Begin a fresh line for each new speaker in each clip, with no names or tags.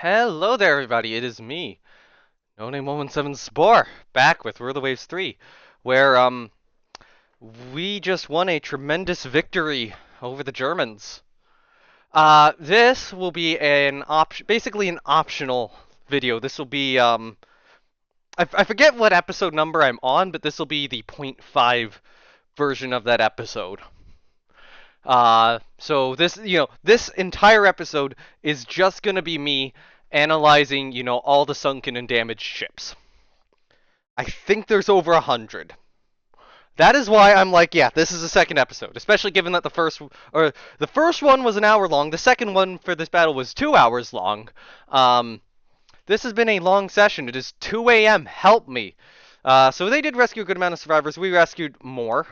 Hello there, everybody. It is me, No Name 117 Spore, back with Rule the Waves 3, where we just won a tremendous victory over the Germans. This will be basically an optional video. This will be I forget what episode number I'm on, but this will be the .5 version of that episode. So this entire episode is just gonna be me analyzing, all the sunken and damaged ships. I think there's over 100. That is why I'm like, yeah, this is a second episode, especially given that the first one was an hour long, the second one for this battle was 2 hours long. This has been a long session. It is 2 a.m. Help me. So they did rescue a good amount of survivors. We rescued more.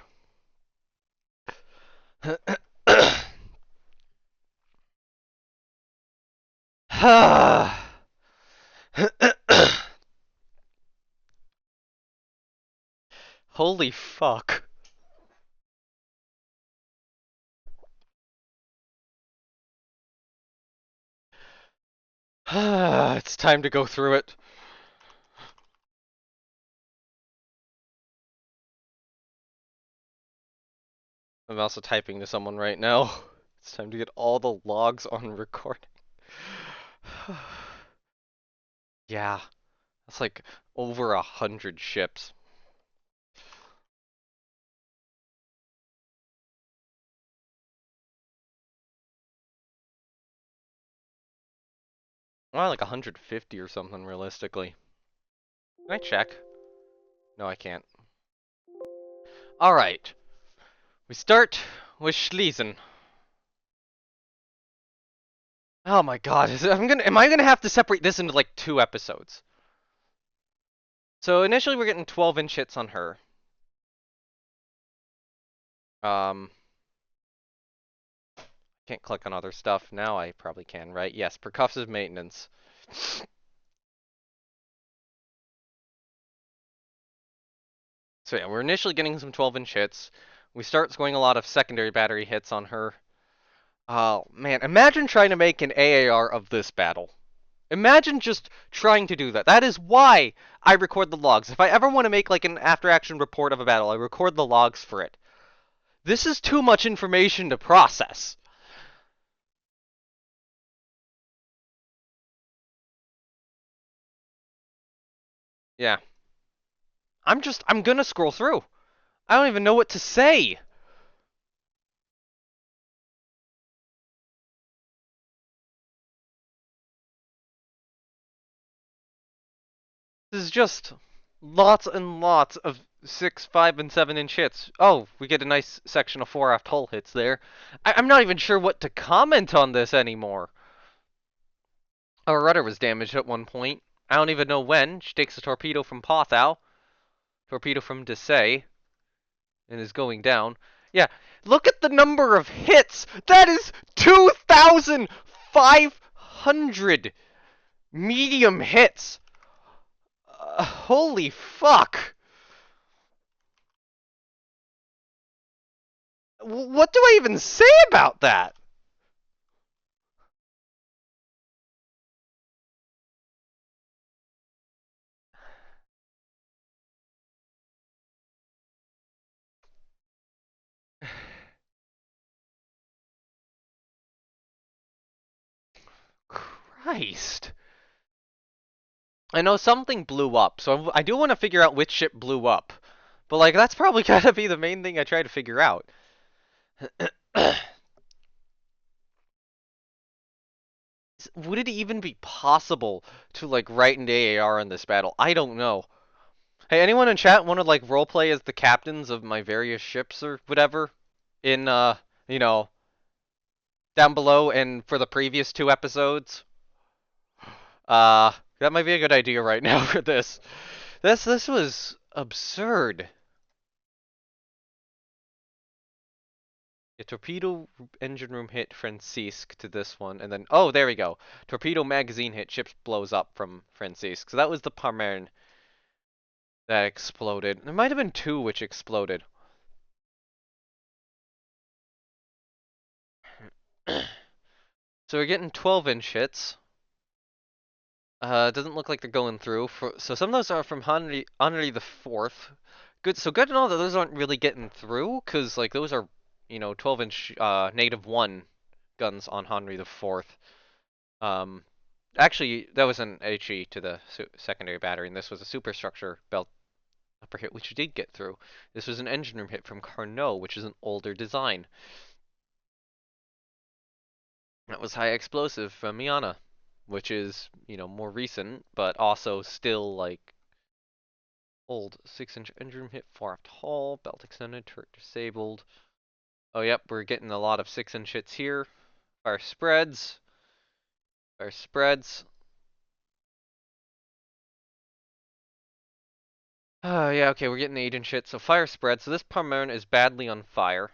Holy fuck. It's time to go through it. I'm also typing to someone right now. It's time to get all the logs on recording. Yeah, that's like over 100 ships. Well, like 150 or something, realistically. Can I check? No, I can't. Alright. We start with Schlesien. Oh my god, am I gonna have to separate this into like 2 episodes? So initially we're getting 12-inch hits on her. Can't click on other stuff. Now I probably can, right? Yes, percussive maintenance. So yeah, we're initially getting some 12-inch hits. We start scoring a lot of secondary battery hits on her. Oh, man. Imagine trying to make an AAR of this battle. Imagine just trying to do that. That is why I record the logs. If I ever want to make like an after-action report of a battle, I record the logs for it. This is too much information to process. Yeah. I'm gonna scroll through. I don't even know what to say. This is just lots and lots of 6, 5, and 7-inch hits. Oh, we get a nice section of 4 aft hull hits there. I'm not even sure what to comment on this anymore. Our rudder was damaged at one point. I don't even know when. She takes a torpedo from Pothau, torpedo from Desay, and is going down. Yeah, look at the number of hits! That is 2,500 medium hits! Holy fuck! What do I even say about that? Christ. I know something blew up, so I do want to figure out which ship blew up. But, like, that's probably gotta be the main thing I try to figure out. Would it even be possible to, like, write an AAR in this battle? I don't know. Hey, anyone in chat want to, like, roleplay as the captains of my various ships or whatever? In, you know, down below and for the previous 2 episodes? That might be a good idea right now for this. This was absurd. A torpedo engine room hit Francisque to this one, and then, oh, there we go. Torpedo magazine hit, ship blows up from Francisque. So that was the Parmern that exploded. There might have been 2 which exploded. So we're getting 12-inch hits. It doesn't look like they're going through. So some of those are from Henry the Fourth. Good. So good to know that those aren't really getting through, because like those are, 12-inch -1 guns on Henry the Fourth. Um, Actually, that was an HE to the secondary battery, and this was a superstructure belt upper hit, which did get through. This was an engine room hit from Carnot, which is an older design. That was high explosive from Miana, which is, more recent, but also still like old. 6-inch engine room hit, far aft hull, belt extended, turret disabled. Oh, yep, we're getting a lot of 6-inch hits here. Fire spreads. Fire spreads. Yeah, okay, we're getting 8-inch hits. So fire spread. So this Parmern is badly on fire,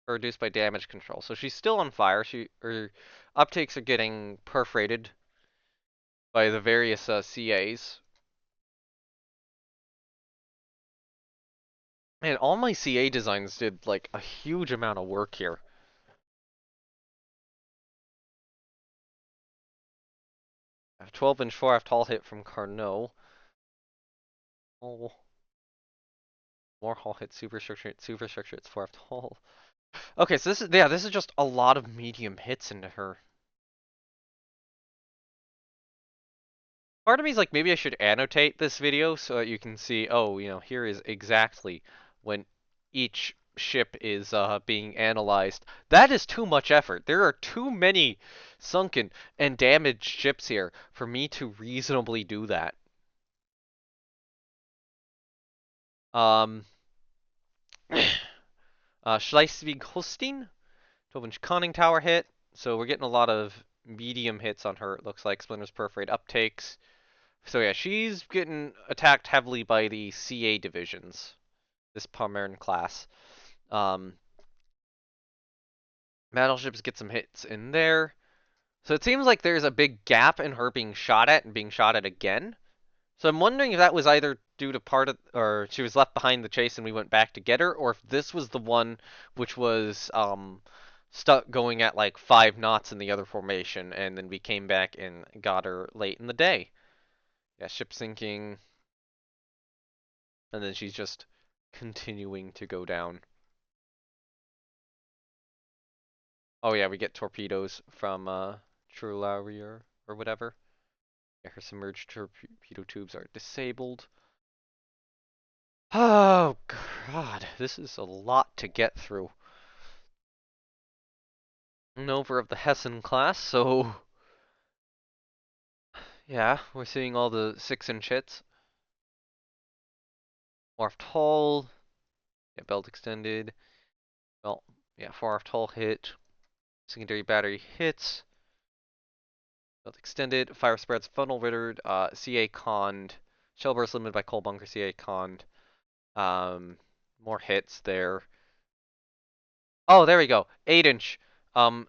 or reduced by damage control. So she's still on fire. Her uptakes are getting perforated by the various CAs. And all my CA designs did like a huge amount of work here. A 12-inch 4F tall hit from Carnot. Oh, more hull hit, superstructure hits 4F tall. Okay, so this is just a lot of medium hits into her. Part of me is like, maybe I should annotate this video so that you can see, oh, here is exactly when each ship is being analyzed. That is too much effort. There are too many sunken and damaged ships here for me to reasonably do that. Um, Schleswig-Holstein, 12-inch conning tower hit. So we're getting a lot of medium hits on her, it looks like. Splinters perforate uptakes. So yeah, she's getting attacked heavily by the CA divisions, this Pommern class. Um, Battleships get some hits in there. So it seems like there's a big gap in her being shot at and being shot at again. So I'm wondering if that was either due to or she was left behind the chase and we went back to get her, or if this was the one which was stuck going at like 5 knots in the other formation, and then we came back and got her late in the day. Yeah, ship sinking, and then she's just continuing to go down. Oh yeah, we get torpedoes from Trulaurier or whatever. Yeah, her submerged torpedo tubes are disabled. Oh god, this is a lot to get through. Nova of the Hessen class, so yeah, we're seeing all the 6-inch hits. Warped hull, yeah, belt extended. Well, yeah, warped hull hit. Secondary battery hits. Belt extended. Fire spreads, funnel rittered. CA conned. Shell burst limited by coal bunker. CA conned. More hits there. Oh, there we go. 8-inch.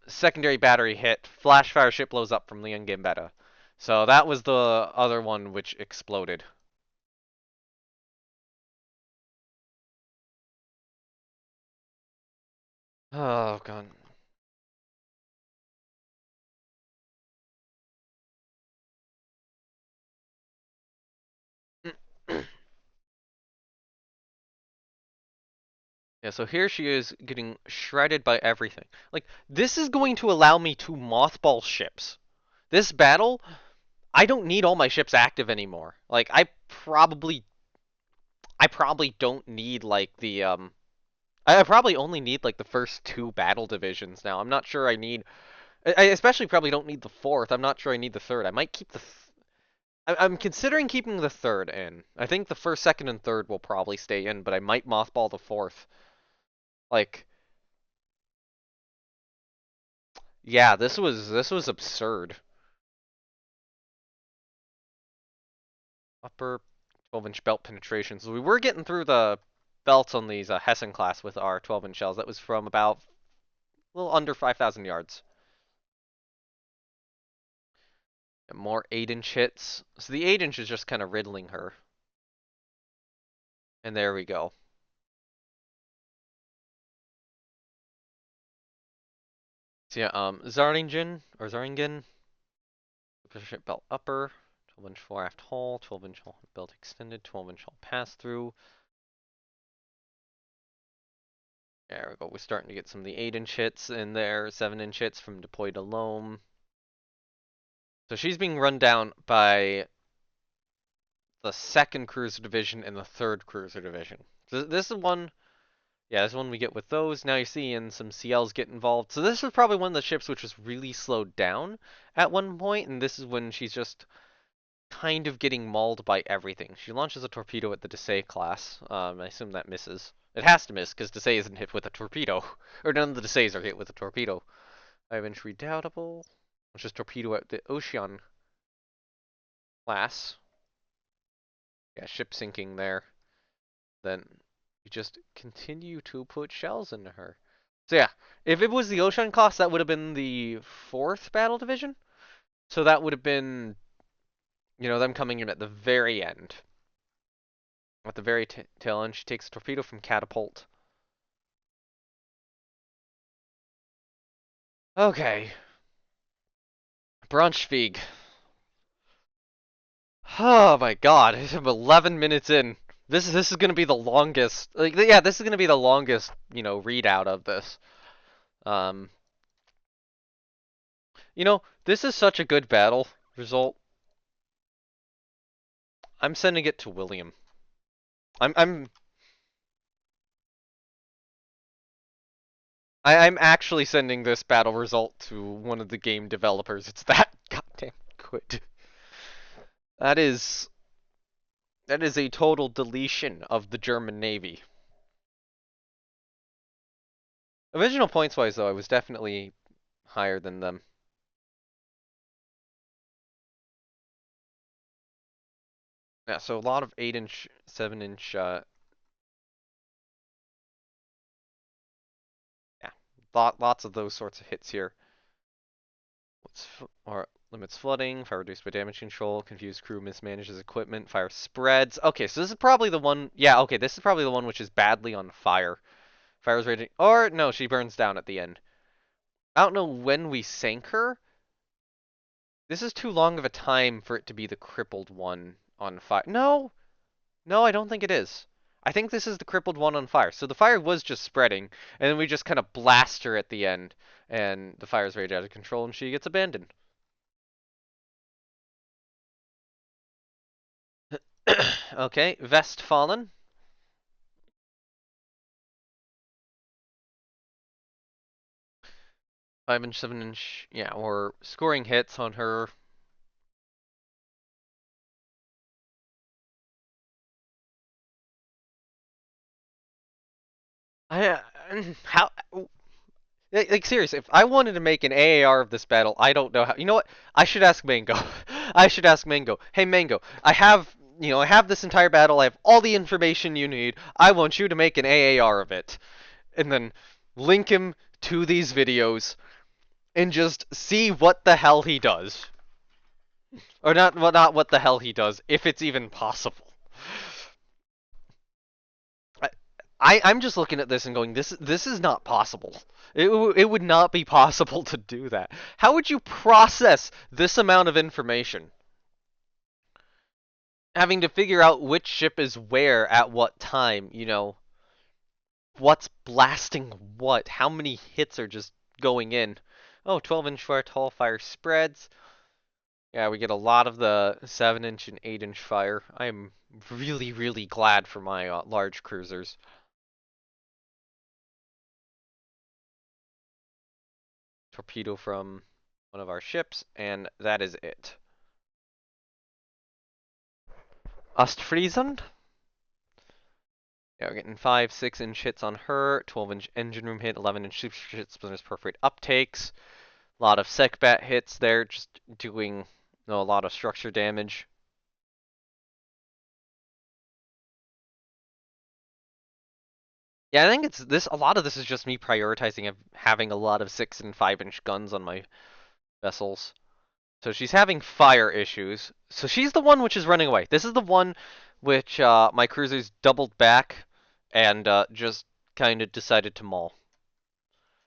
Secondary battery hit. Flash fire ship blows up from Leon Gambetta. So that was the other one which exploded. Oh god. Yeah, so here she is getting shredded by everything. Like, this is going to allow me to mothball ships. This battle, I don't need all my ships active anymore. Like, I probably don't need like the I probably only need like the first 2 battle divisions now. I'm not sure I need. I especially probably don't need the 4th. I'm not sure I need the 3rd. I might keep the. I'm considering keeping the 3rd in. I think the 1st, 2nd, and 3rd will probably stay in, but I might mothball the 4th. Like, yeah, this was absurd. Upper 12-inch belt penetration. So we were getting through the belts on these Hessen class with our 12-inch shells. That was from about a little under 5,000 yards. And more 8-inch hits. So the 8-inch is just kind of riddling her. And there we go. So yeah, Zaringen or Zaringen, ship belt upper, 12-inch fore-aft hull, 12-inch hull belt extended, 12-inch hull pass-through. There we go. We're starting to get some of the 8-inch hits in there, 7-inch hits from deployed alone. So she's being run down by the 2nd Cruiser Division and the 3rd Cruiser Division. So this is one, yeah, this is one we get with those. Now you're seeing some CLs get involved. So this was probably one of the ships which was really slowed down at one point, and this is when she's just kind of getting mauled by everything. She launches a torpedo at the Desai class. I assume that misses. It has to miss, because Desai isn't hit with a torpedo. Or none of the Desais are hit with a torpedo. 5-inch redoubtable. Which is torpedo at the Ocean class. Yeah, ship sinking there. Then you just continue to put shells into her. So yeah, if it was the Ocean class, that would have been the 4th battle division. So that would have been, you know, them coming in at the very end. At the very tail end, she takes a torpedo from catapult. Okay. Braunschweig. Oh my god, I'm 11 minutes in. This is gonna be the longest. Like, yeah, this is gonna be the longest, you know, readout of this. Um, you know, this is such a good battle result. I'm sending it to William. I'm I'm actually sending this battle result to one of the game developers. It's that goddamn good. That is a total deletion of the German Navy. Original points wise though, I was definitely higher than them. Yeah, so a lot of 8-inch, 7-inch, yeah, lots of those sorts of hits here. Or limits flooding, fire reduced by damage control, confused crew mismanages equipment, fire spreads. Okay, so this is probably the one, yeah, okay, this is probably the one which is badly on fire. Fire's raging, or no, she burns down at the end. I don't know when we sank her. This is too long of a time for it to be the crippled one on fire. No, no, I don't think it is. I think this is the crippled one on fire. So the fire was just spreading, and then we just kind of blast her at the end, and the fire's rage out of control, and she gets abandoned. Okay, Westfalen. 5-inch, 7-inch, yeah, we're scoring hits on her. I how like seriously, if I wanted to make an AAR of this battle, I don't know how. You know what? I should ask Mango. I should ask Mango. Hey Mango, I have this entire battle. I have all the information you need. I want you to make an AAR of it, and then link him to these videos and just see what the hell he does, or not. Well, not what the hell he does, if it's even possible. I'm just looking at this and going, this is not possible. It would not be possible to do that. How would you process this amount of information? Having to figure out which ship is where at what time, you know, what's blasting what, how many hits are just going in. Oh, 12-inch fire, tall fire spreads. Yeah, we get a lot of the 7-inch and 8-inch fire. I'm really, really glad for my large cruisers. Torpedo from one of our ships, and that is it. Ostfriesland? Yeah, we're getting 5, 6-inch hits on her, 12-inch engine room hit, 11-inch super splinters perforate uptakes. A lot of secbat hits there, just doing a lot of structure damage. Yeah, I think it's this. A lot of this is just me prioritizing of having a lot of 6 and 5-inch guns on my vessels. So she's having fire issues. So she's the one which is running away. This is the one which my cruisers doubled back and just kind of decided to maul.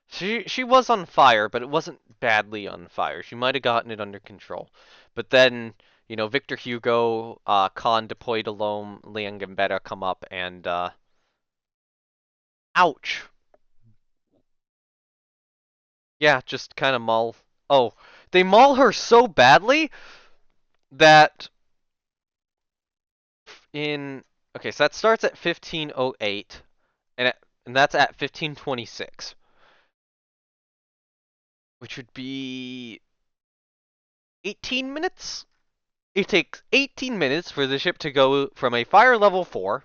She was on fire, but it wasn't badly on fire. She might have gotten it under control. But then, Victor Hugo, Khan deployed alone, Liang Gambetta come up and ouch. Yeah, just kind of maul. Oh, they maul her so badly that in okay, so that starts at 1508 and that's at 1526, which would be 18 minutes. It takes 18 minutes for the ship to go from a fire level 4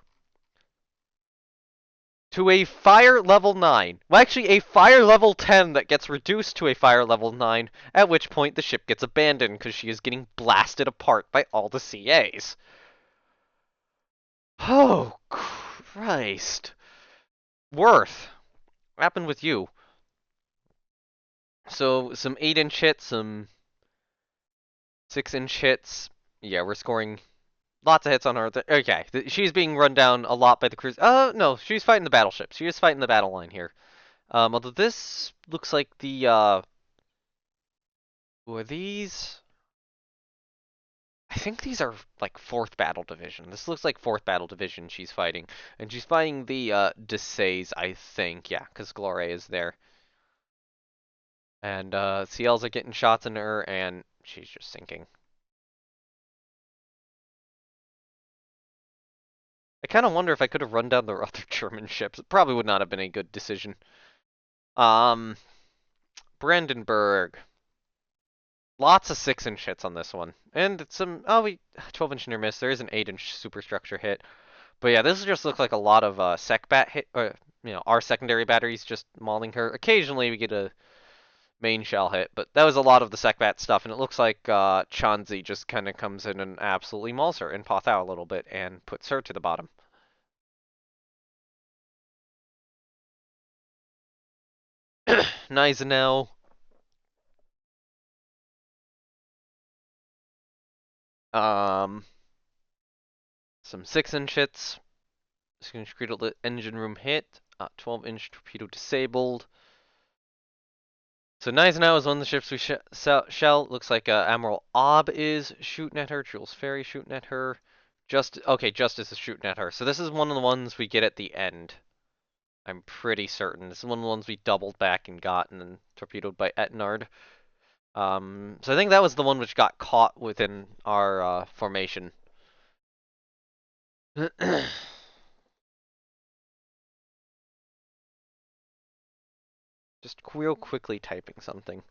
to a fire level 9. Well, actually, a fire level 10 that gets reduced to a fire level 9, at which point the ship gets abandoned because she is getting blasted apart by all the CAs. Oh, Christ. Worth. What happened with you? So, some 8-inch hits, some 6-inch hits. Yeah, we're scoring lots of hits on her. Okay, she's being run down a lot by the cruise. No, she's fighting the battleship. She is fighting the battle line here. Although this looks like who are these? I think these are like 4th Battle Division. This looks like 4th Battle Division she's fighting. And she's fighting the Desays, I think. Yeah, because Gloria is there. And CLs are getting shots into her, and she's just sinking. I kind of wonder if I could have run down the other German ships. It probably would not have been a good decision. Um, Brandenburg. Lots of 6-inch hits on this one. And some, 12-inch near miss. There is an 8-inch superstructure hit. But yeah, this just looks like a lot of sec bat hit, our secondary batteries just mauling her. Occasionally we get a main shell hit, but that was a lot of the sec bat stuff, and it looks like Chanzi just kind of comes in and absolutely mauls her and Pothao a little bit and puts her to the bottom. Gneisenau. Um, some 6-inch hits. 6-inch torpedo engine room hit. 12-inch torpedo disabled. So Gneisenau is one of the ships we shell. Looks like Admiral Ob is shooting at her. Jules Ferry shooting at her. Justice is shooting at her. So this is one of the ones we get at the end. I'm pretty certain. This is one of the ones we doubled back and got and then torpedoed by Etnard. So I think that was the one which got caught within our formation. Just real quickly typing something.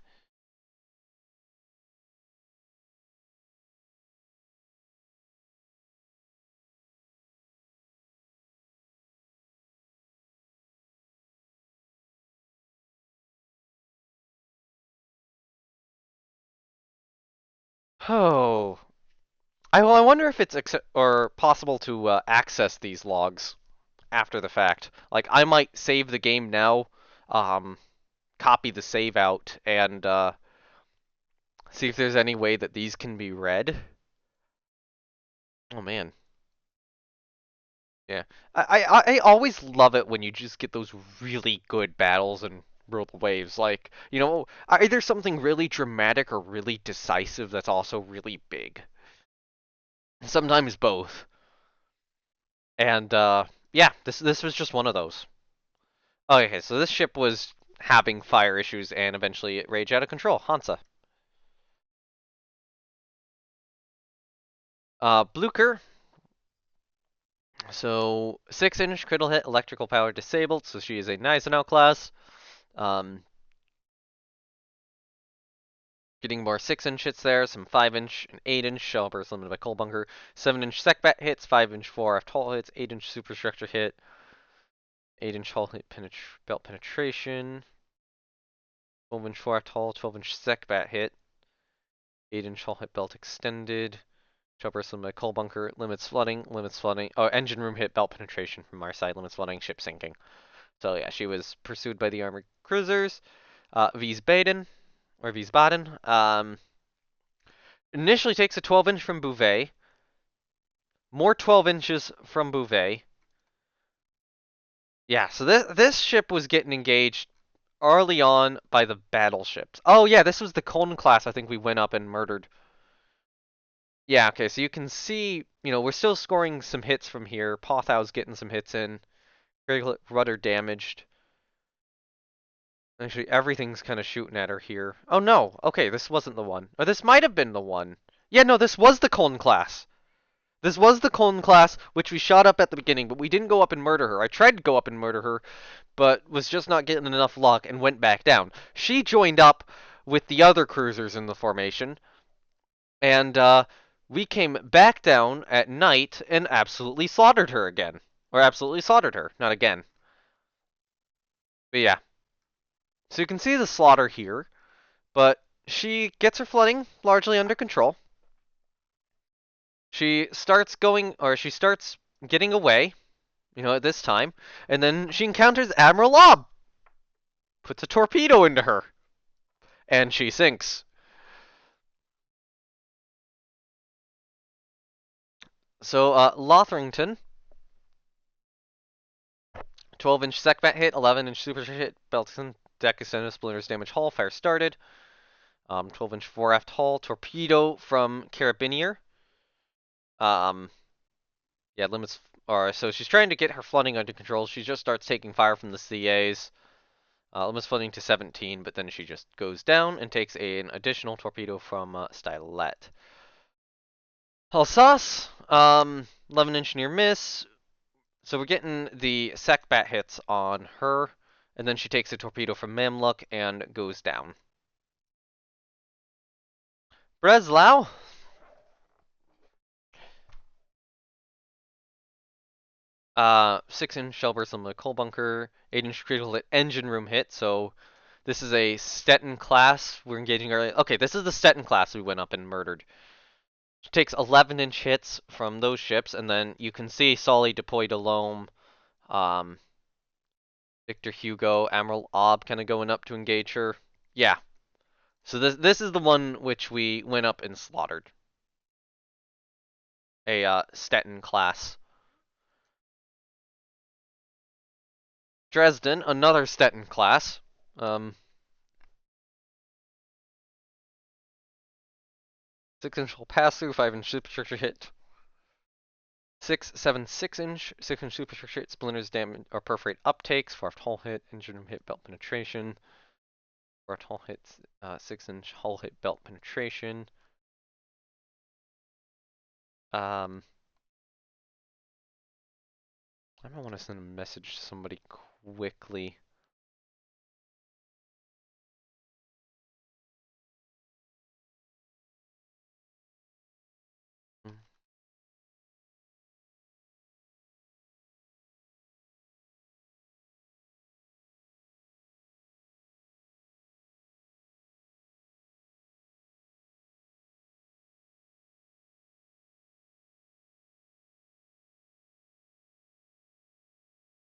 Oh, I wonder if it's or possible to access these logs after the fact. Like I might save the game now, um, copy the save out, and see if there's any way that these can be read. Oh man. Yeah, I always love it when you just get those really good battles and rule the waves. Like, either something really dramatic or really decisive that's also really big. Sometimes both. And yeah, this was just one of those. Okay, so this ship was having fire issues and eventually it raged out of control. Hansa. Blucher. So 6-inch critical hit, electrical power disabled. So she is a Gneisenau class. Um, Getting more 6-inch hits there, some 5-inch and 8-inch shell burst limited by coal bunker, 7-inch secbat hits, 5-inch 4F hull hits, 8-inch superstructure hit, 8-inch hull hit belt penetration, 12-inch 4F hull, 12-inch secbat hit, 8-inch hull hit belt extended, shell burst limited by coal bunker, limits flooding, oh, engine room hit belt penetration from our side, limits flooding, ship sinking. So yeah, she was pursued by the armored cruisers, Wiesbaden, or Wiesbaden, initially takes a 12-inch from Bouvet. More 12 inches from Bouvet. Yeah, so this ship was getting engaged early on by the battleships. Oh yeah, this was the Cone class I think we went up and murdered. Yeah, okay, so you can see, we're still scoring some hits from here. Pothow's getting some hits in. Rudder damaged. Actually, everything's kind of shooting at her here. Oh no, okay, this wasn't the one. Or this might have been the one. Yeah, no, this was the Cone class. This was the Cone class, which we shot up at the beginning, but we didn't go up and murder her. I tried to go up and murder her, but was just not getting enough luck and went back down. She joined up with the other cruisers in the formation, and we came back down at night and absolutely slaughtered her again. Or absolutely slaughtered her, not again. But yeah. So you can see the slaughter here, but she gets her flooding largely under control. She starts getting away, at this time, and then she encounters Admiral Lob, puts a torpedo into her, and she sinks. So, Lothrington, 12-inch Secbat hit, 11-inch super hit, Belton, deck extended, splinters, damage hull, fire started. 12-inch fore aft hull, torpedo from Carabinier. Yeah, limits are, so she's trying to get her flooding under control. She just starts taking fire from the CAs. Limits flooding to 17, but then she just goes down and takes an additional torpedo from Stylet. Alsace, 11-inch near miss. So we're getting the Secbat hits on her, and then she takes a torpedo from Mamluk and goes down. Breslau, 6-inch shell burst on the coal bunker, 8-inch critical hit engine room hit. So this is a Stettin class. We're engaging early. Okay, this is the Stettin class we went up and murdered. She takes 11-inch hits from those ships, and then you can see Sully deployed alone. Victor Hugo, Admiral Ob kind of going up to engage her. Yeah. So this is the one which we went up and slaughtered. A Stettin class. Dresden, another Stettin class. 6-inch hull pass through, 5-inch superstructure hit. 6-7-6-inch, 6-inch superstructure hit, splinters damage or perforate uptakes, far hull hit, engine room hit, belt penetration. Far hull hits, 6-inch hull hit, belt penetration. I don't want to send a message to somebody quickly.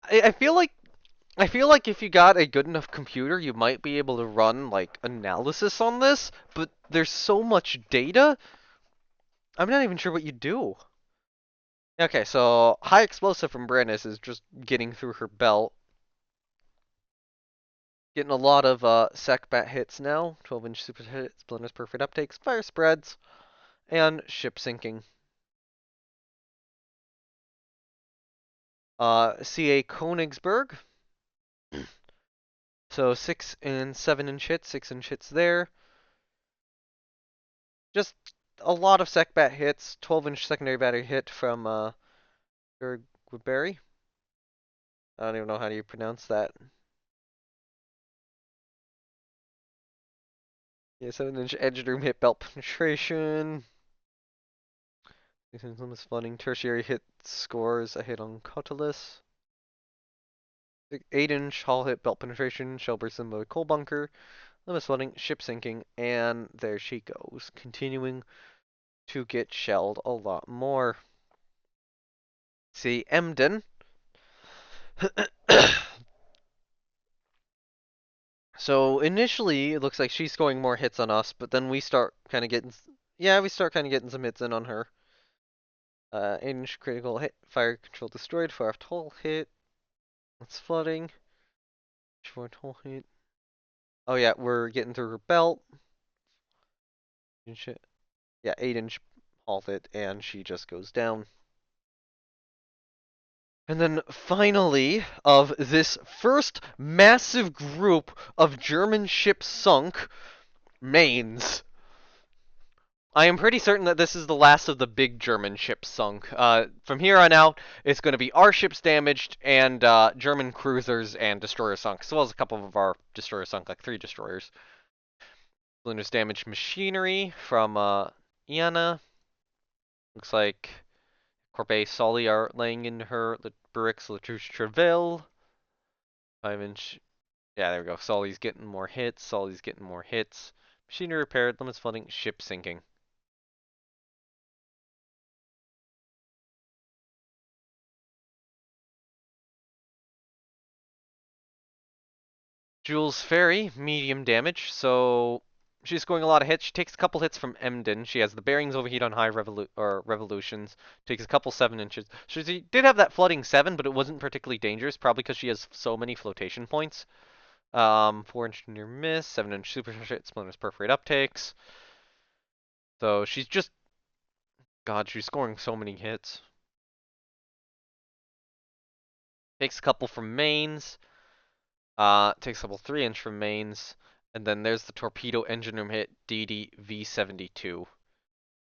I feel like if you got a good enough computer, you might be able to run like analysis on this, but there's so much data, I'm not even sure what you do. Okay, so high explosive from Brandis is just getting through her belt. Getting a lot of Secbat hits now. 12-inch super hits, splinters, perfect uptakes, fire spreads, and ship sinking. CA Königsberg. So 6 and 7-inch hits, 6-inch hits there. Just a lot of Secbat hits. 12-inch secondary battery hit from Berry. I don't even know how do you pronounce that. Yeah, 7-inch edge room hit, belt penetration. Limits flooding, tertiary hit scores a hit on Cautilus. 8-inch hull hit, belt penetration, shell burst in the coal bunker. Limits flooding, ship sinking, and there she goes, continuing to get shelled a lot more. See, Emden. So initially, it looks like she's scoring more hits on us, but then we start kind of getting, some hits in on her. 8-inch critical hit, fire control destroyed, fire hull hit. That's flooding. Short hull hit. Oh yeah, we're getting through her belt. Yeah, 8-inch halted, and she just goes down. And then finally, of this first massive group of German ships sunk, Mainz. I am pretty certain that this is the last of the big German ships sunk. From here on out, it's going to be our ships damaged and German cruisers and destroyers sunk, as well as a couple of our destroyers sunk, like 3 destroyers. Linus damaged machinery from Iana. Looks like Corbeil Sully are laying in her Bricks Latouche Treville. 5-inch. Yeah, there we go. Sully's getting more hits. Sully's getting more hits. Machinery repaired. Limits flooding. Ship sinking. Jules Ferry, medium damage. So she's scoring a lot of hits. She takes a couple hits from Emden. She has the bearings overheat on high revolutions. Takes a couple 7 inches. She did have that flooding 7, but it wasn't particularly dangerous, probably because she has so many flotation points. 4-inch near miss, 7-inch super hit, splinters perforate uptakes. So she's just, God, she's scoring so many hits. Takes a couple from mains. Takes a couple 3-inch from mains. And then there's the torpedo engine room hit DD-V72.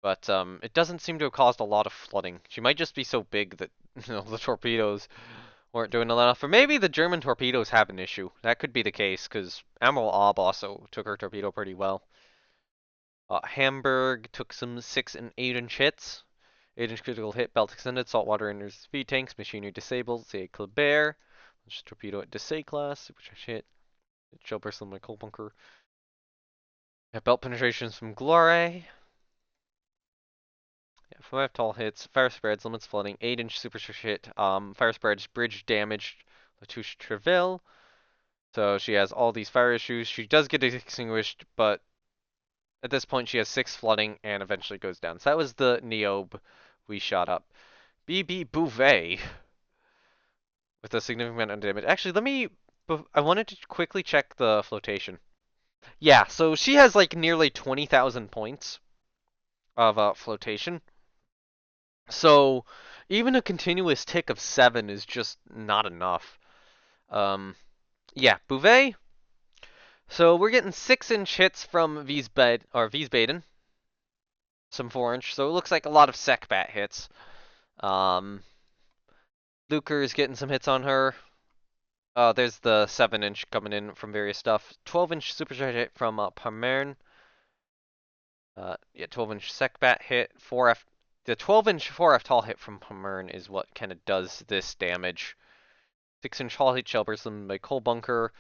But it doesn't seem to have caused a lot of flooding. She might just be so big that the torpedoes weren't doing enough. Or maybe the German torpedoes have an issue. That could be the case, because Admiral Ob also took her torpedo pretty well. Hamburg took some 6 and 8-inch hits. 8-inch critical hit, belt extended, saltwater enters V tanks, machinery disabled, say Kleber. Just torpedo at Desay class, which I hit. Shell burst on my coal bunker. Yeah, belt penetrations from Glory. Yeah, 5 tall hits, fire spreads, limits flooding, 8-inch super hit, fire spreads, bridge damaged, Latouche Treville. So she has all these fire issues. She does get extinguished, but at this point she has 6 flooding and eventually goes down. So that was the Niobe we shot up. BB Bouvet with a significant amount of damage. Actually, I wanted to quickly check the flotation. Yeah, so she has like nearly 20,000 points of flotation. So even a continuous tick of 7 is just not enough. Um, yeah, Bouvet. So we're getting 6-inch hits from Wiesbaden. Some 4-inch. So it looks like a lot of Secbat hits. Luker is getting some hits on her. There's the 7-inch coming in from various stuff. 12-inch supercharge hit from Pommern. Yeah, 12-inch Secbat hit. 4F. The 12-inch 4F tall hit from Pommern is what kind of does this damage. 6-inch tall hit, shell burst by coal bunker.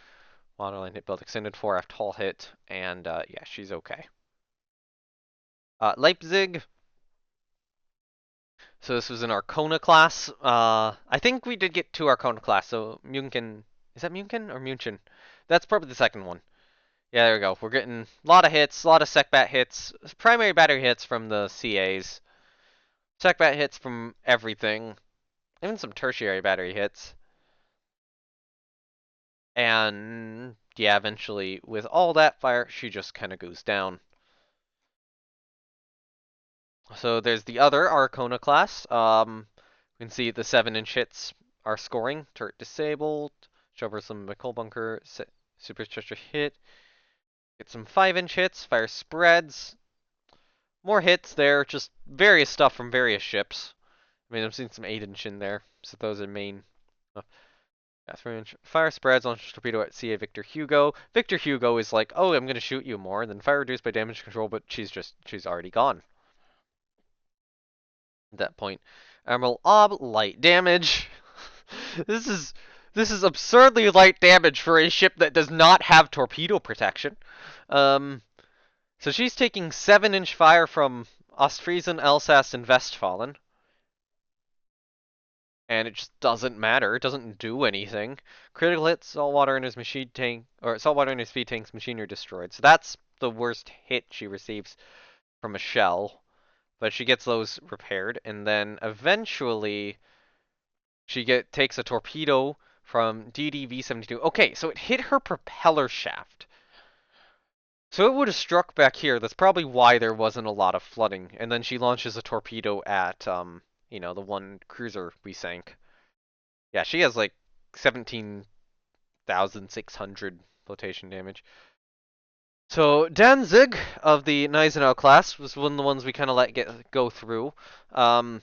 Waterline hit, belt extended, 4F tall hit, and yeah, she's okay. Leipzig. So this was an Arcona class. I think we did get to Arcona class. So München, is that München or München? That's probably the second one. Yeah, there we go. We're getting a lot of hits, a lot of SecBat hits, primary battery hits from the CAs, SecBat hits from everything, even some tertiary battery hits. And yeah, eventually, with all that fire, she just kind of goes down. So there's the other Arcona class. You can see the 7-inch hits are scoring. Turret disabled. Shover some coal bunker. Superstructure hit. Get some 5-inch hits. Fire spreads. More hits there. Just various stuff from various ships. I mean, I'm seeing some 8-inch in there. So those are main. Yeah, 3-inch. Fire spreads. Launch torpedo at CA Victor Hugo. Victor Hugo is like, oh, I'm going to shoot you more. And then fire reduced by damage control, but she's already gone. At that point. Admiral Ob, light damage. This is absurdly light damage for a ship that does not have torpedo protection. So she's taking 7-inch fire from Ostfriesen, Alsace, and Westfalen. And it just doesn't matter. It doesn't do anything. Critical hit, saltwater in his machine tank, or saltwater in his feed tank's machine are destroyed. So that's the worst hit she receives from a shell. But she gets those repaired, and then eventually she takes a torpedo from DD-V72. Okay, so it hit her propeller shaft. So it would have struck back here. That's probably why there wasn't a lot of flooding. And then she launches a torpedo at, the one cruiser we sank. Yeah, she has like 17,600 flotation damage. So Danzig of the Gneisenau class was one of the ones we kind of let go through. Um,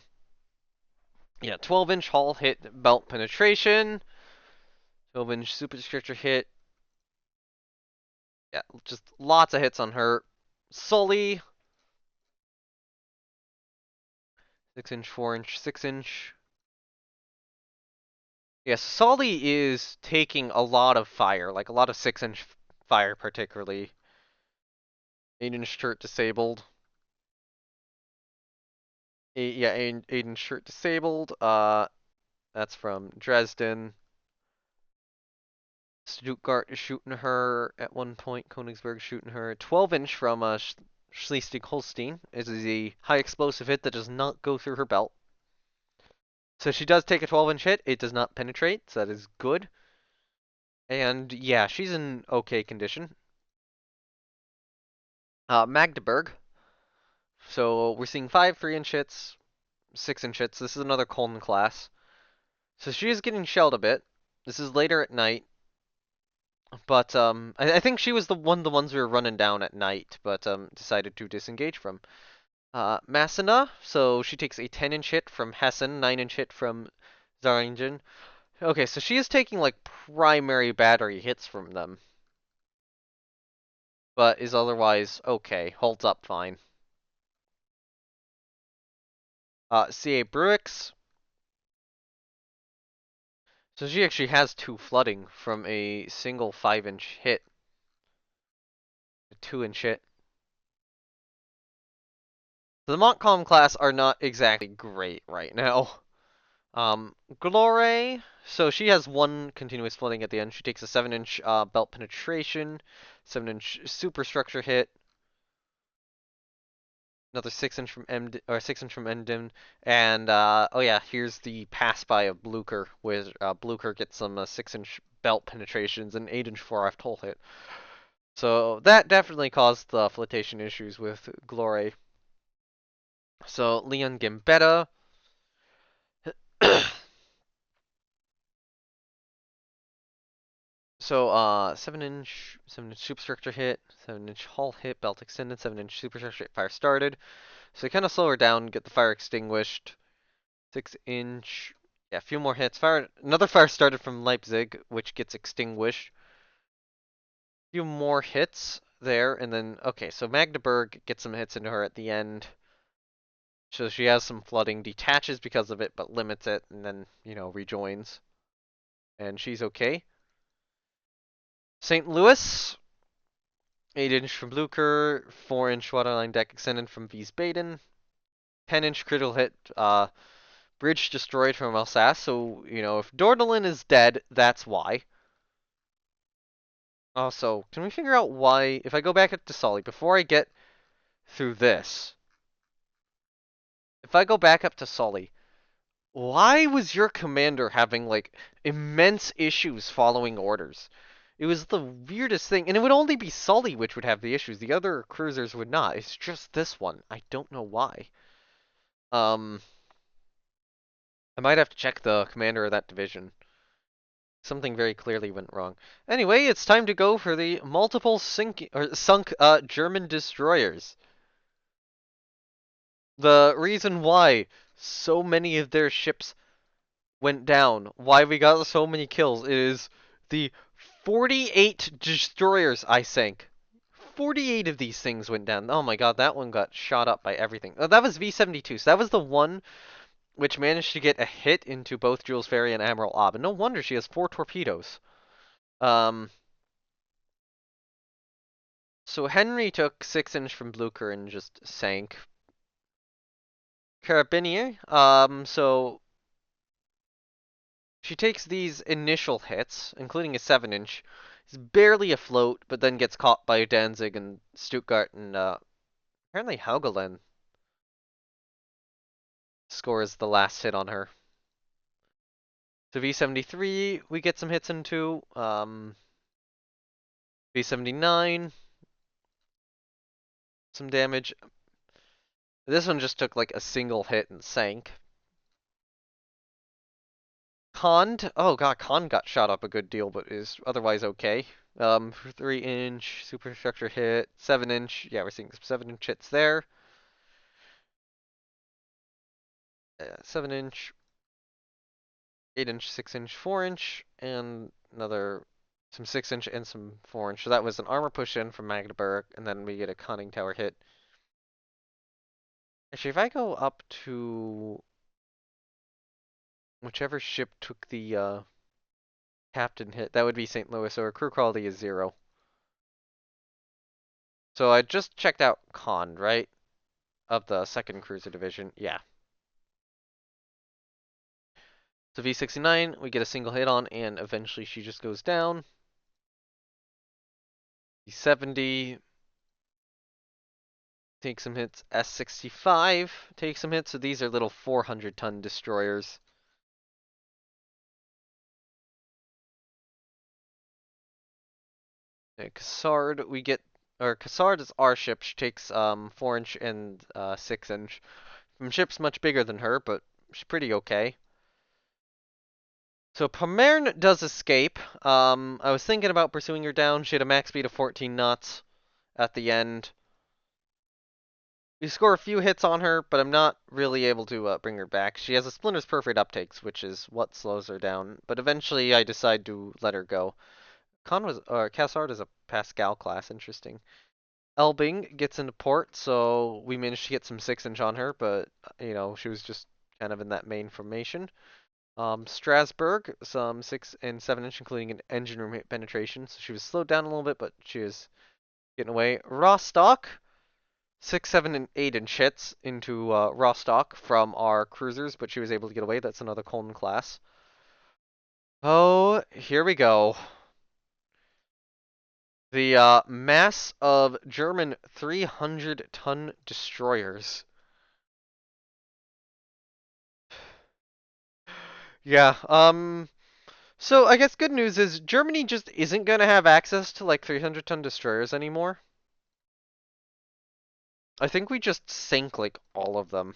yeah, 12-inch hull hit belt penetration, 12-inch superstructure hit. Yeah, just lots of hits on her. Sully, 6-inch, 4-inch, 6-inch. Yeah, Sully is taking a lot of fire, like a lot of 6-inch fire particularly. 8-inch turret disabled. Yeah, 8-inch turret disabled. That's from Dresden. Stuttgart is shooting her at one point. Königsberg shooting her. 12-inch from Schleswig-Holstein is a high explosive hit that does not go through her belt. So she does take a 12-inch hit. It does not penetrate, so that is good. And yeah, she's in okay condition. Magdeburg. So we're seeing 5 3-inch hits, 6-inch hits. This is another Colton class. So she is getting shelled a bit. This is later at night. But I think she was the ones we were running down at night, but decided to disengage from. Massena, so she takes a 10-inch hit from Hessen, 9-inch hit from Zaringen. Okay, so she is taking like primary battery hits from them, but is otherwise okay, holds up fine. CA Bruix, so she actually has 2 flooding from a single 5-inch hit, a 2-inch hit. So the Montcalm class are not exactly great right now. Glory, so she has 1 continuous flooding at the end. She takes a 7-inch belt penetration, 7-inch superstructure hit, another 6-inch from or 6-inch from Emden, and oh yeah, here's the pass by of Blucher, where Blucher gets some 6-inch belt penetrations and 8-inch 4F toll hit. So that definitely caused the flotation issues with Glory. So Leon Gambetta. So 7-inch superstructure hit, 7-inch hull hit, belt extended, 7-inch superstructure hit, fire started. So they kind of slow her down, get the fire extinguished. 6-inch, yeah, a few more hits. Another fire started from Leipzig, which gets extinguished. A few more hits there, and then okay, so Magdeburg gets some hits into her at the end. So she has some flooding, detaches because of it, but limits it, and then rejoins, and she's okay. St. Louis. 8-inch from Blucher, 4-inch waterline deck extended from Wiesbaden, 10-inch critical hit, bridge destroyed from Alsace. So, if Dordelin is dead, that's why. Also, can we figure out why, if I go back up to Sully, before I get through this, if I go back up to Sully, why was your commander having, like, immense issues following orders? It was the weirdest thing, and it would only be Sully which would have the issues. The other cruisers would not. It's just this one. I don't know why. I might have to check the commander of that division. Something very clearly went wrong. Anyway, it's time to go for the multiple sunk German destroyers. The reason why so many of their ships went down, why we got so many kills, is the 48 destroyers I sank. 48 of these things went down. Oh my god, that one got shot up by everything. Oh, that was V-72, so that was the one which managed to get a hit into both Jules Ferry and Admiral Ob. And no wonder she has 4 torpedoes. So Henry took 6-inch from Blucher and just sank. Carabinier, so she takes these initial hits, including a 7-inch. Is barely afloat, but then gets caught by Danzig and Stuttgart, and apparently Helgoland scores the last hit on her. So V-73, we get some hits into. V-79. some damage. This one just took like a single hit and sank. Oh god, Con got shot up a good deal, but is otherwise okay. 3-inch superstructure hit, 7-inch. Yeah, we're seeing some 7-inch hits there. 7-inch, 8-inch, 6-inch, 4-inch, and another some 6-inch and some 4-inch. So that was an armor push in from Magdeburg, and then we get a conning tower hit. Actually, if I go up to whichever ship took the captain hit, that would be St. Louis, so our crew quality is 0. So I just checked out Con, right? Of the 2nd Cruiser Division. Yeah. So V69, we get a single hit on, and eventually she just goes down. V70 takes some hits. S65 takes some hits. So these are little 400-ton destroyers. Cassard, we get, or Cassard is our ship. She takes 4-inch and 6-inch. Ship's much bigger than her, but she's pretty okay. So Pommern does escape. I was thinking about pursuing her down. She had a max speed of 14 knots at the end. We score a few hits on her, but I'm not really able to bring her back. She has a Splinter's Perfect uptakes, which is what slows her down. But eventually, I decide to let her go. Cassard is a Pascal class. Interesting. Elbing gets into port, so we managed to get some 6-inch on her, but she was just kind of in that main formation. Strasbourg, some 6 and 7-inch, including an engine room penetration, so she was slowed down a little bit, but she was getting away. Rostock, 6, 7, and 8-inch hits into Rostock from our cruisers, but she was able to get away. That's another Colton class. Oh, here we go. The mass of German 300-ton destroyers. Yeah, so I guess good news is Germany just isn't going to have access to like 300-ton destroyers anymore. I think we just sank like all of them.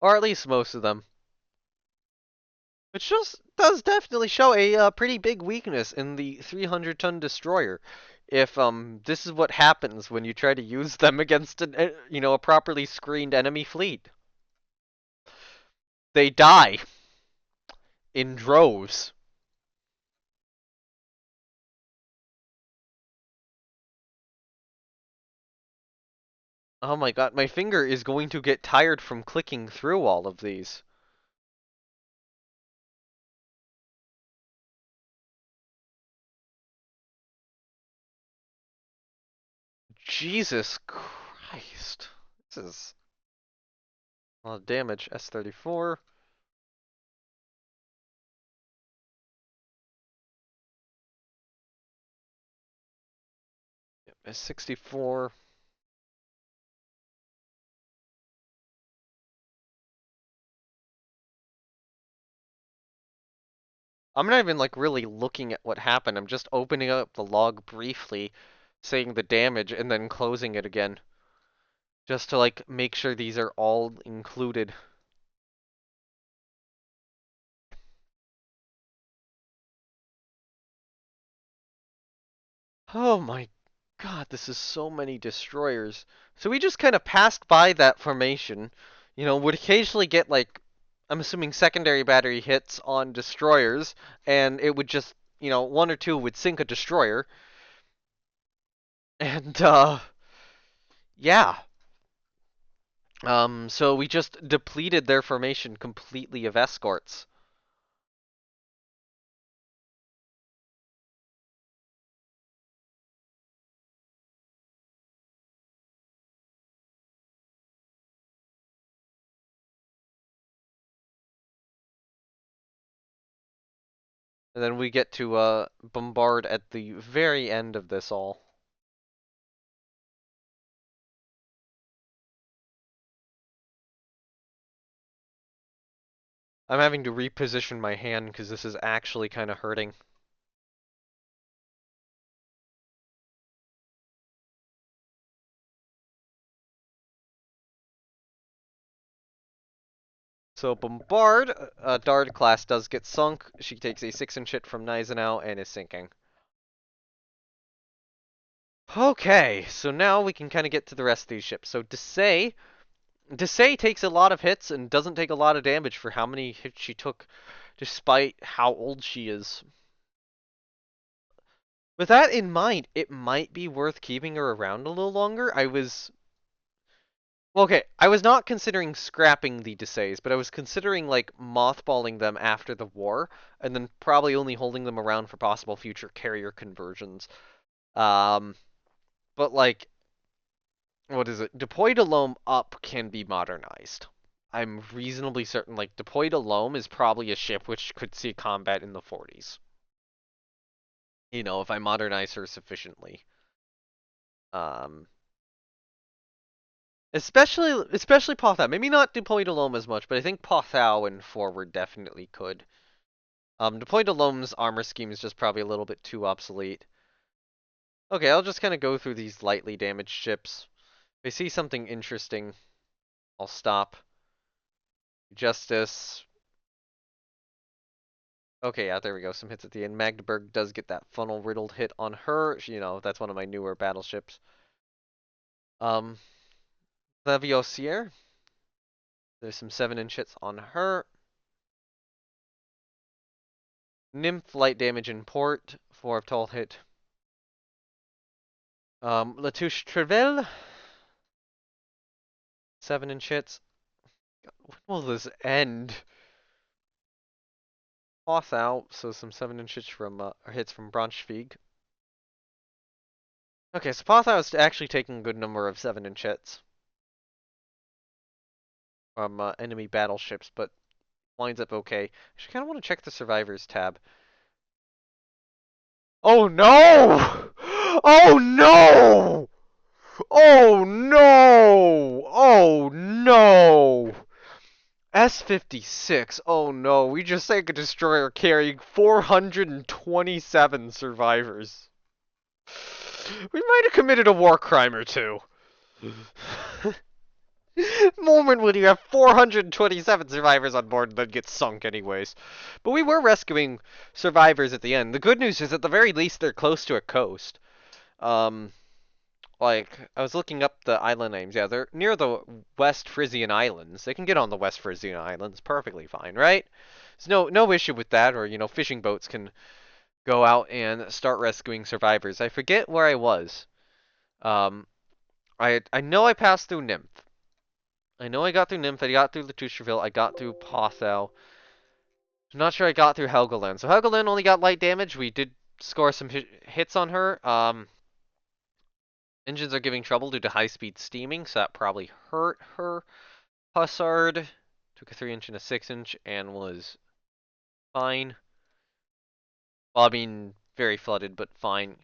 Or at least most of them. Which just does definitely show a pretty big weakness in the 300-ton destroyer. If this is what happens when you try to use them against a properly screened enemy fleet. They die in droves. Oh my god, my finger is going to get tired from clicking through all of these. Jesus Christ. This is a lot of damage. S34. S64. I'm not even like really looking at what happened. I'm just opening up the log briefly, saying the damage, and then closing it again. Just to like make sure these are all included. Oh my god, this is so many destroyers. So we just kind of passed by that formation. Would occasionally get like, I'm assuming secondary battery hits on destroyers, and it would just, one or two would sink a destroyer. And, yeah. So we just depleted their formation completely of escorts. And then we get to bombard at the very end of this all. I'm having to reposition my hand because this is actually kind of hurting. So Bombard, Dard class does get sunk. She takes a 6-inch hit from Gneisenau and is sinking. Okay, so now we can kind of get to the rest of these ships. So Desai takes a lot of hits and doesn't take a lot of damage for how many hits she took, despite how old she is. With that in mind, it might be worth keeping her around a little longer. I was not considering scrapping the Desays, but I was considering like mothballing them after the war, and then probably only holding them around for possible future carrier conversions. Um, but like, what is it? Deployed Alome up can be modernized. I'm reasonably certain like Deployed Alome is probably a ship which could see combat in the 40s. You know, if I modernize her sufficiently. Um, especially Pothao. Maybe not Deployed Alome as much, but I think Pothao and Forward definitely could. Deployed Alome's armor scheme is just probably a little bit too obsolete. Okay, I'll just kind of go through these lightly damaged ships. If I see something interesting, I'll stop. Justice. Okay, yeah, there we go. Some hits at the end. Magdeburg does get that funnel-riddled hit on her. You know, that's one of my newer battleships. Um, Leviossier. There's some 7-inch hits on her. Nymph, light damage in port. 4 of total hit. Latouche Treville. 7-inch hits. When will this end? Toss out, so some 7-inch hits from Braunschweig. Okay, so Pothao is actually taking a good number of 7-inch hits from enemy battleships, but winds up okay. I actually kind of want to check the survivors tab. Oh no! Oh no! Oh no! Oh no! S-56. Oh no, we just sank a destroyer carrying 427 survivors. We might have committed a war crime or two. Moment when you have 427 survivors on board and then get sunk anyways. But we were rescuing survivors at the end. The good news is at the very least they're close to a coast. Um, like, I was looking up the island names. Yeah, they're near the West Frisian Islands. They can get on the West Frisian Islands perfectly fine, right? There's no issue with that, or, you know, fishing boats can go out and start rescuing survivors. I forget where I was. Um, I know I passed through Nymph. I know I got through Nymph, I got through Latoucheville, I got through Pothao. I'm not sure I got through Helgoland. So Helgoland only got light damage. We did score some hits on her. Engines are giving trouble due to high-speed steaming, so that probably hurt her. Hussard took a 3-inch and a 6-inch and was fine. Well, I mean, very flooded, but fine.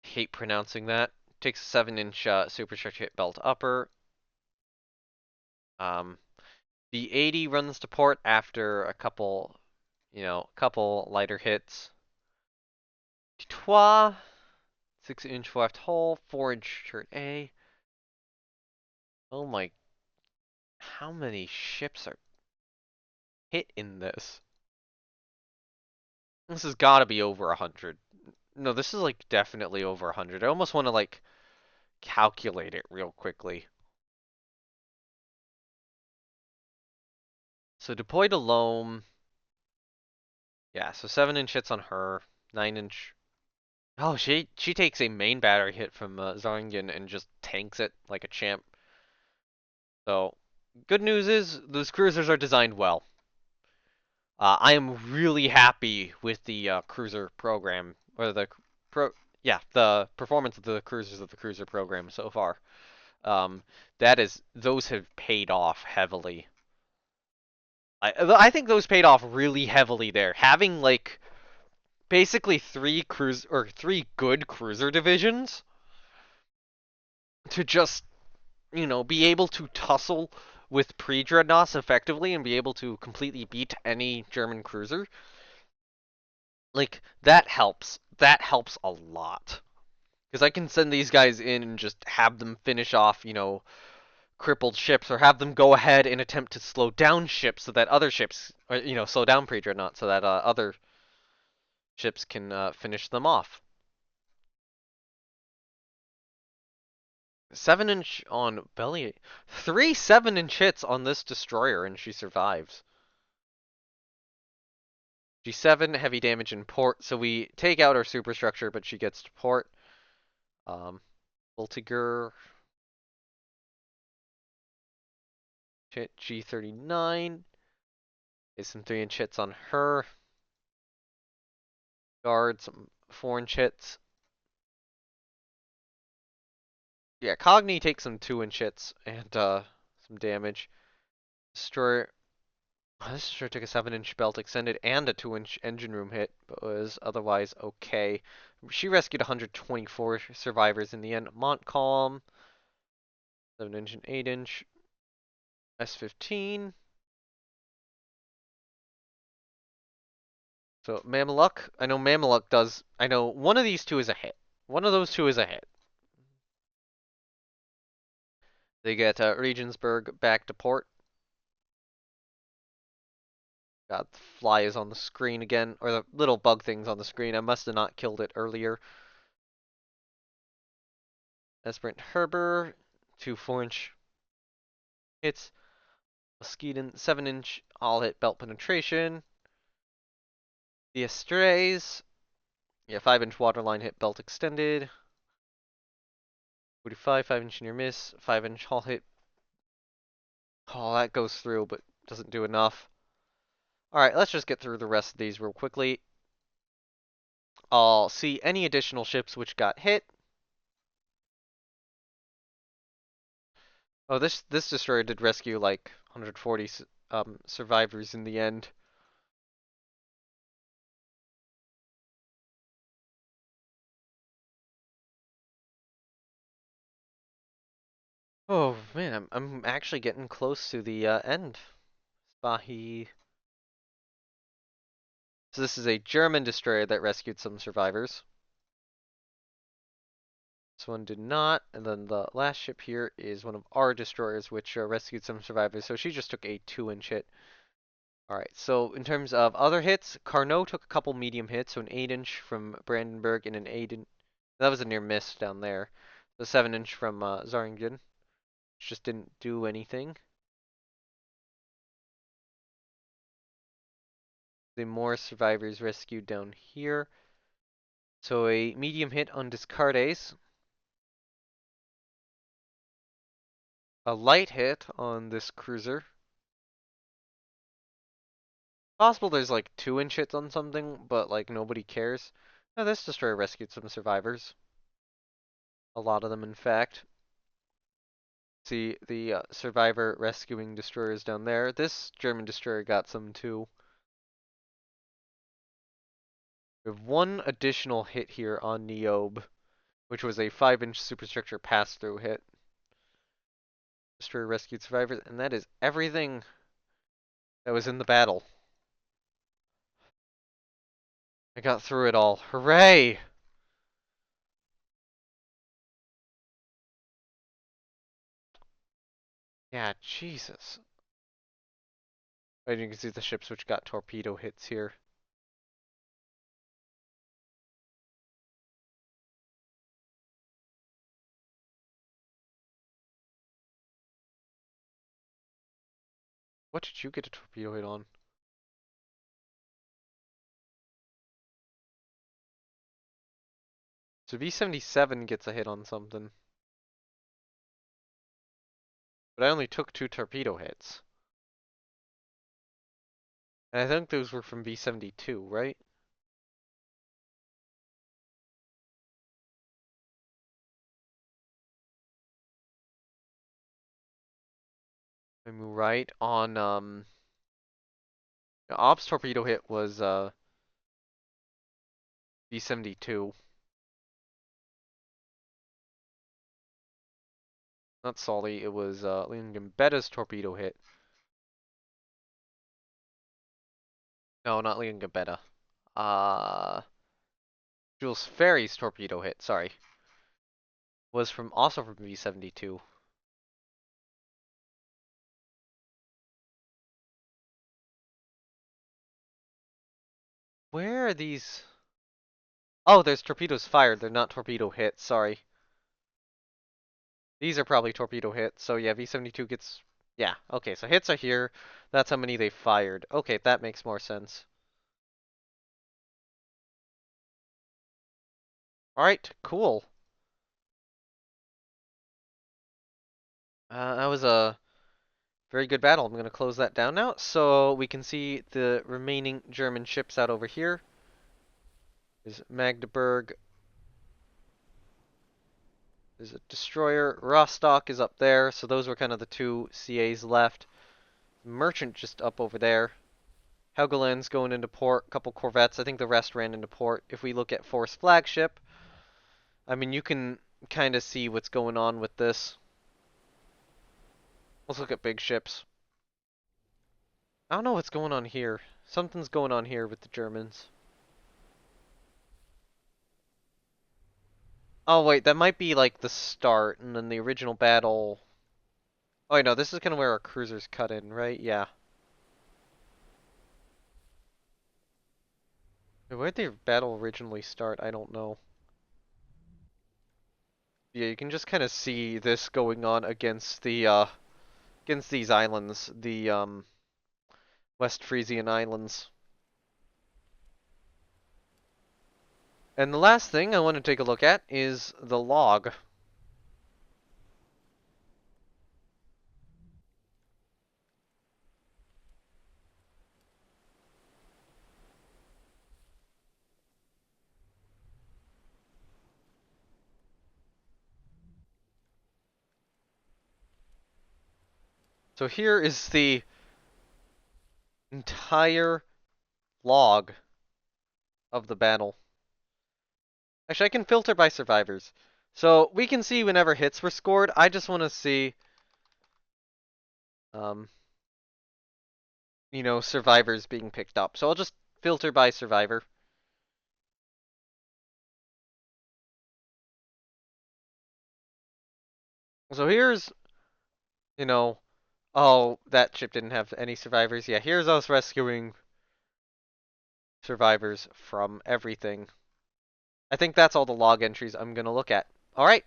Hate pronouncing that. Takes a 7-inch supercharged hit belt upper. The 80 runs to port after a couple, lighter hits. Trois, 6-inch left hull, 4-inch turret A. Oh my, how many ships are hit in this? This has got to be over 100. No, this is like definitely over 100. I almost want to like calculate it real quickly. So deployed alone. Yeah, so 7-inch hits on her, 9-inch. Oh, she takes a main battery hit from Zarngen and just tanks it like a champ. So, good news is those cruisers are designed well. I am really happy with the cruiser program, or the performance of the cruisers of the cruiser program so far. Those have paid off heavily. I think those paid off really heavily there. Having like basically three good cruiser divisions to just, be able to tussle with pre-dreadnoughts effectively and be able to completely beat any German cruiser. Like, that helps. That helps a lot. Because I can send these guys in and just have them finish off, crippled ships or have them go ahead and attempt to slow down ships so that other ships, or, slow down pre-dreadnought so that other ships can finish them off. 7-inch on belly. 3 7-inch hits on this destroyer and she survives. G7, heavy damage in port, so we take out our superstructure, but she gets to port. Voltiger. Hit G39. Is some 3-inch hits on her. Guard, some 4-inch hits. Yeah, Cogni takes some 2-inch hits and some damage. Destroyer. This destroyer took a 7-inch belt extended and a 2-inch engine room hit, but was otherwise okay. She rescued 124 survivors in the end. Montcalm, 7-inch and 8-inch. S15. So Mameluk, I know Mameluk does. I know one of these two is a hit. One of those two is a hit. They get Regensburg back to port. God, the fly is on the screen again, or the little bug thing's on the screen. I must have not killed it earlier. Esperant Herber, 2 4-inch hits. Muskegon, 7-inch, all hit belt penetration. The Estrays, yeah, 5-inch waterline hit belt extended. 45, 5-inch near miss, 5-inch hull hit. Oh, that goes through, but doesn't do enough. Alright, let's just get through the rest of these real quickly. I'll see any additional ships which got hit. Oh, this destroyer did rescue like 140 survivors in the end. Oh man, I'm actually getting close to the end. Spahi. So this is a German destroyer that rescued some survivors. This one did not, and then the last ship here is one of our destroyers, which rescued some survivors. So she just took a 2-inch hit. All right, so in terms of other hits, Carnot took a couple medium hits, so an 8-inch from Brandenburg and an 8-inch. That was a near miss down there. The 7-inch from Zaringen, which just didn't do anything. The more survivors rescued down here. So a medium hit on Descartes. A light hit on this cruiser. Possible there's like 2-inch hits on something, but like nobody cares. Now this destroyer rescued some survivors. A lot of them, in fact. See the survivor rescuing destroyers down there. This German destroyer got some too. We have one additional hit here on Niobe, which was a 5-inch superstructure pass-through hit. Destroyer rescued survivors, and that is everything that was in the battle. I got through it all. Hooray! Yeah, Jesus. And you can see the ships which got torpedo hits here. What did you get a torpedo hit on? So V-77 gets a hit on something. But I only took 2 torpedo hits. And I think those were from V-72, right? I'm right on, the Ops torpedo hit was, V-72. Not Solly, it was, Leon torpedo hit. No, not Leon Gambetta. Uh, Jules Ferry's torpedo hit, sorry. Was also from V-72. Where are these? Oh, there's torpedoes fired. They're not torpedo hits. Sorry. These are probably torpedo hits. So yeah, V-72 gets... Yeah, okay, so hits are here. That's how many they fired. Okay, that makes more sense. Alright, cool. That was a very good battle. I'm going to close that down now so we can see the remaining German ships out over here. There's Magdeburg. There's a destroyer. Rostock is up there, so those were kind of the two CAs left. Merchant just up over there. Helgoland's going into port. Couple corvettes. I think the rest ran into port. If we look at Force Flagship, I mean, you can kind of see what's going on with this. Let's look at big ships. I don't know what's going on here. Something's going on here with the Germans. Oh, wait, that might be like the start, and then the original battle. Oh, wait, no, this is kind of where our cruisers cut in, right? Yeah. Where'd the battle originally start? I don't know. Yeah, you can just kind of see this going on against the, against these islands, the, West Frisian Islands. And the last thing I want to take a look at is the log. So here is the entire log of the battle. Actually, I can filter by survivors. So we can see whenever hits were scored. I just want to see, um, you know, survivors being picked up. So I'll just filter by survivor. So here's, you know, oh, that ship didn't have any survivors. Yeah, here's us rescuing survivors from everything. I think that's all the log entries I'm going to look at. All right.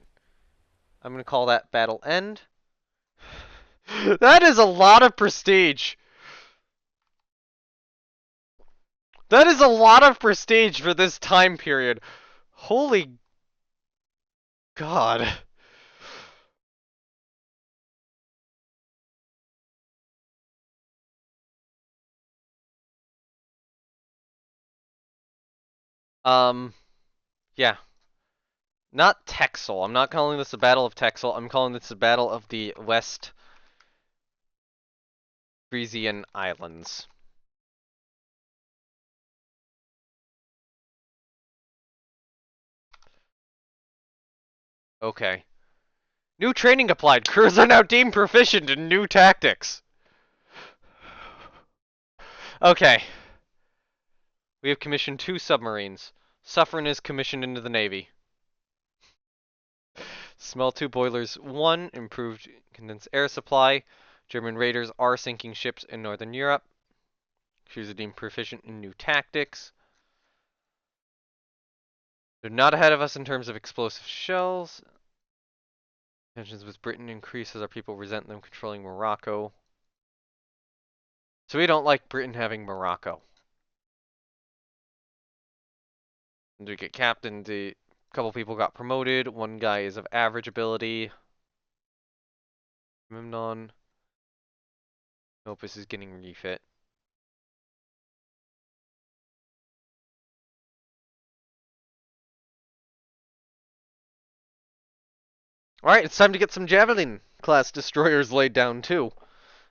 I'm going to call that battle end. That is a lot of prestige. That is a lot of prestige for this time period. Holy God. Yeah. Not Texel. I'm not calling this a battle of Texel. I'm calling this a battle of the West Frisian Islands. Okay. New training applied. Crews are now deemed proficient in new tactics. Okay. We have commissioned 2 submarines. Slytherin is commissioned into the Navy. Smell 2 boilers 1. Improved condensed air supply. German raiders are sinking ships in Northern Europe. Crews are deemed proficient in new tactics. They're not ahead of us in terms of explosive shells. Tensions with Britain increase as our people resent them controlling Morocco. So we don't like Britain having Morocco. And we get captained. A couple people got promoted. One guy is of average ability. Memnon. Opus is getting refit. Alright, it's time to get some Javelin class destroyers laid down too.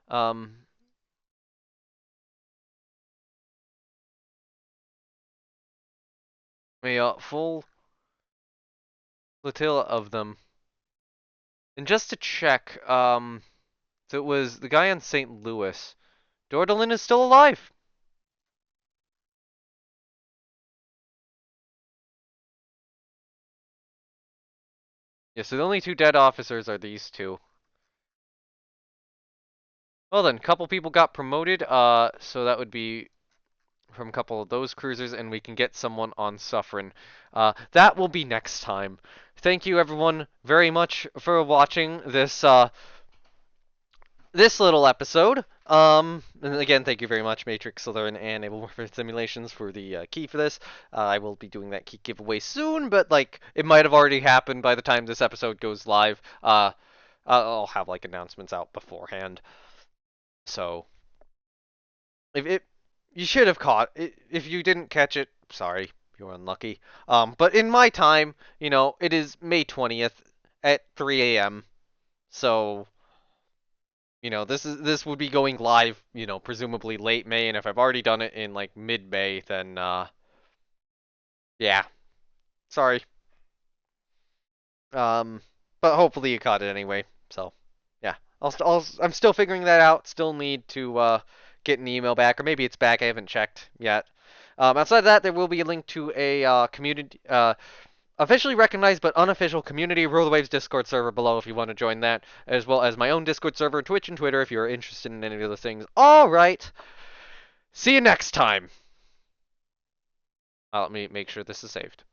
Um, a full flotilla of them. And just to check, so it was the guy on St. Louis. Dordelin is still alive. Yeah, so the only 2 dead officers are these 2. Well then, couple people got promoted, so that would be from a couple of those cruisers, and we can get someone on Suffren. That will be next time. Thank you everyone very much for watching this little episode. And again, thank you very much, Matrix, Slytherin, and Naval Warfare Simulations for the key for this. I will be doing that key giveaway soon, but like it might have already happened by the time this episode goes live. I'll have like announcements out beforehand. So if it, you should have caught it. If you didn't catch it, sorry, you're unlucky. But in my time, it is May 20th at 3 a.m. So this would be going live, presumably late May, and if I've already done it in like mid-May, then yeah, sorry. Um, but hopefully you caught it anyway. So yeah, I'm still figuring that out. Still need to get an email back, or maybe it's back. I haven't checked yet. Outside of that, there will be a link to a community officially recognized but unofficial community Roll the Waves Discord server below if you want to join that, as well as my own Discord server, Twitch, and Twitter if you're interested in any of those things. All right. See you next time. Let me make sure this is saved.